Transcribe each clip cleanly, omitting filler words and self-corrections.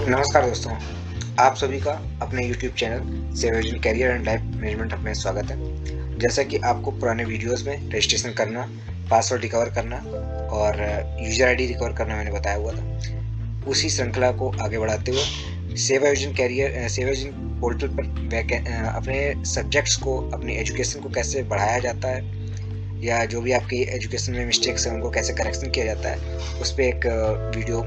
नमस्कार दोस्तों, आप सभी का अपने YouTube channel Seva Vision Career and Life Management में स्वागत है। जैसा कि आपको पुराने वीडियोस में रजिस्ट्रेशन करना, पासवर्ड रिकवर करना और यूजर आईडी रिकवर करना मैंने बताया हुआ था, उसी श्रृंखला को आगे बढ़ाते हुए सेवा विजन पोर्टल पर अपने सब्जेक्ट्स को, अपनी एजुकेशन को कैसे बढ़ाया जाता है या जो भी आपकी एजुकेशन में मिस्टेक्स हैं उनको कैसे करेक्शन किया जाता है, उस पर एक वीडियो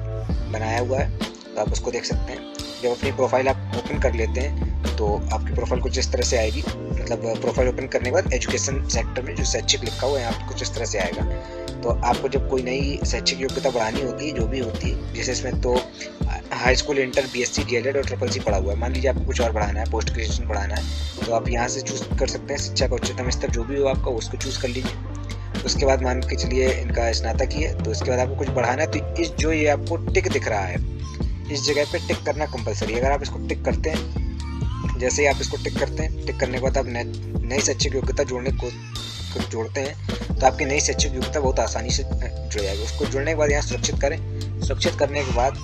बनाया हुआ है, तो आप उसको देख सकते हैं। जब अपनी प्रोफाइल आप ओपन कर लेते हैं तो आपकी प्रोफाइल कुछ इस तरह से आएगी। मतलब प्रोफाइल ओपन करने के बाद एजुकेशन सेक्टर में जो शैक्षिक लिखा हुआ है यहाँ कुछ इस तरह से आएगा। तो आपको जब कोई नई शैक्षिक योग्यता बढ़ानी होती है, जो भी होती है, जैसे इसमें तो high school, inter, BSc, DElEd और ट्रिपल सी पढ़ा हुआ है। मान लीजिए आपको कुछ और बढ़ाना है, पोस्ट ग्रेजुएशन बढ़ाना है, तो आप यहाँ से चूज कर सकते हैं शिक्षा का उच्चतम स्तर जो भी हो आपका, उसको चूज कर लीजिए। उसके बाद मान के चलिए इनका स्नातक ही है, तो इसके बाद आपको कुछ बढ़ाना है, तो इस जो ये आपको टिक दिख रहा है, इस जगह पे टिक करना कंपलसरी है। अगर आप इसको टिक करते हैं, जैसे ही आप इसको टिक करते हैं, टिक करने के बाद आप नई शैक्षिक योग्यता जोड़ते हैं, तो आपकी नई शैक्षिक योग्यता बहुत आसानी से जुड़ जाएगी। उसको जुड़ने के बाद यहाँ सुरक्षित करें। सुरक्षित करने के बाद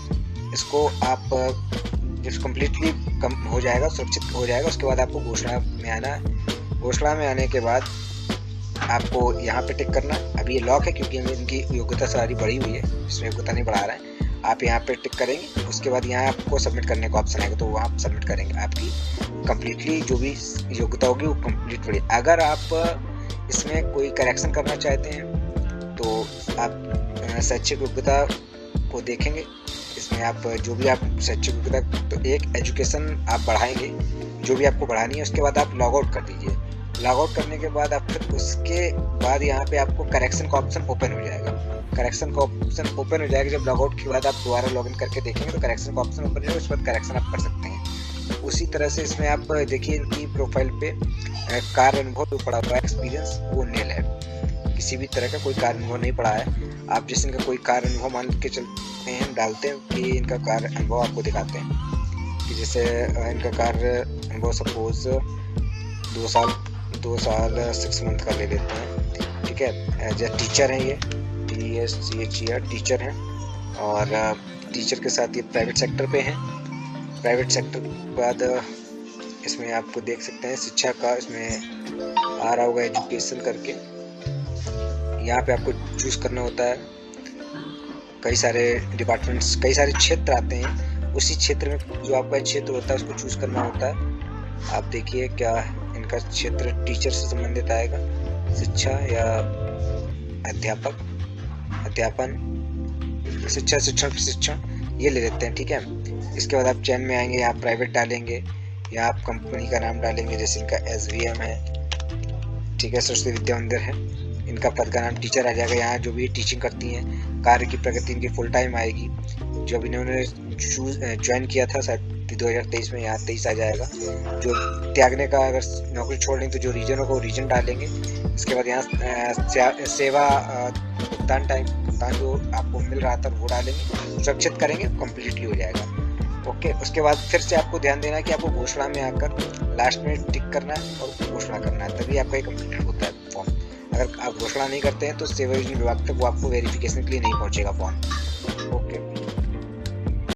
इसको आप जब कम्प्लीटली हो जाएगा, सुरक्षित हो जाएगा, उसके बाद आपको घोषणा में आना है। घोषणा में आने के बाद आपको यहाँ पे टिक करना। अभी ये लॉक है क्योंकि इनकी योग्यता सारी बढ़ी हुई है, इसमें योग्यता नहीं बढ़ा रहा है। आप यहाँ पे टिक करेंगे, उसके बाद यहाँ आपको सबमिट करने का ऑप्शन आएगा, तो वहाँ आप सबमिट करेंगे। आपकी कंप्लीटली जो भी योग्यता होगी वो कंप्लीट होगी। अगर आप इसमें कोई करेक्शन करना चाहते हैं तो आप शैक्षिक योग्यता को देखेंगे। इसमें आप जो भी आप शैक्षिक योग्यता, तो एक एजुकेशन आप बढ़ाएंगे जो भी आपको बढ़ानी है, उसके बाद आप लॉग आउट कर दीजिए। लॉग आउट करने के बाद आप फिर उसके बाद यहाँ पे आपको करेक्शन का ऑप्शन ओपन हो जाएगा। करेक्शन का ऑप्शन ओपन हो जाएगा जब लॉग आउट के बाद आप दोबारा लॉगिन करके देखेंगे तो करेक्शन का ऑप्शन ओपन हो जाएगा, उसके बाद करेक्शन आप कर सकते हैं। उसी तरह से इसमें आप देखिए इनकी प्रोफाइल पे कार्य अनुभव जो पड़ा हुआ है, एक्सपीरियंस, वो नील है। किसी भी तरह का कोई कार्य अनुभव नहीं पड़ा है। आप जैसे इनका कोई कार्य अनुभव मान के चलते हैं, डालते हैं कि इनका कार्य अनुभव आपको दिखाते हैं कि जैसे इनका कार्य अनुभव सपोज 2 साल 6 मंथ का ले लेते हैं, ठीक है। एज ए टीचर हैं, ये टीचर हैं, और टीचर के साथ ये प्राइवेट सेक्टर पे हैं। प्राइवेट सेक्टर के बाद इसमें आपको देख सकते हैं शिक्षा का, इसमें आ रहा होगा एजुकेशन करके। यहाँ पे आपको चूज करना होता है। कई सारे डिपार्टमेंट्स, कई सारे क्षेत्र आते हैं, उसी क्षेत्र में जो आपका क्षेत्र होता है उसको चूज करना होता है। आप देखिए क्या इनका क्षेत्र टीचर से संबंधित आएगा, शिक्षा या अध्यापन, शिक्षा, शिक्षण, प्रशिक्षण, ये ले लेते हैं, ठीक है। इसके बाद आप चयन में आएंगे, यहाँ प्राइवेट डालेंगे, यहाँ आप कंपनी का नाम डालेंगे, जैसे इनका SVM है, ठीक है, सरस्वती विद्या मंदिर है। इनका पद का नाम टीचर आ जाएगा। यहाँ जो भी टीचिंग करती हैं, कार्य की प्रगति इनकी फुल टाइम आएगी। जब इन्होंने ज्वाइन किया था शायद 2023 में, यहाँ 23 आ जाएगा। जो त्यागने का, अगर नौकरी छोड़ लें तो जो रीजन होगा वो रीजन डालेंगे। इसके बाद यहाँ सेवा भुगतान जो आपको मिल रहा था वो डालेंगे, सुरक्षित करेंगे, कंप्लीटली हो जाएगा। ओके, उसके बाद फिर से आपको ध्यान देना है कि आपको घोषणा में आकर लास्ट में टिक करना है और घोषणा करना है, तभी आपका ये कंप्लीट होता है फॉर्म। अगर आप घोषणा नहीं करते हैं तो सेवा योजना विभाग तक वो आपको वेरिफिकेशन के लिए नहीं पहुंचेगा फॉर्म। ओके।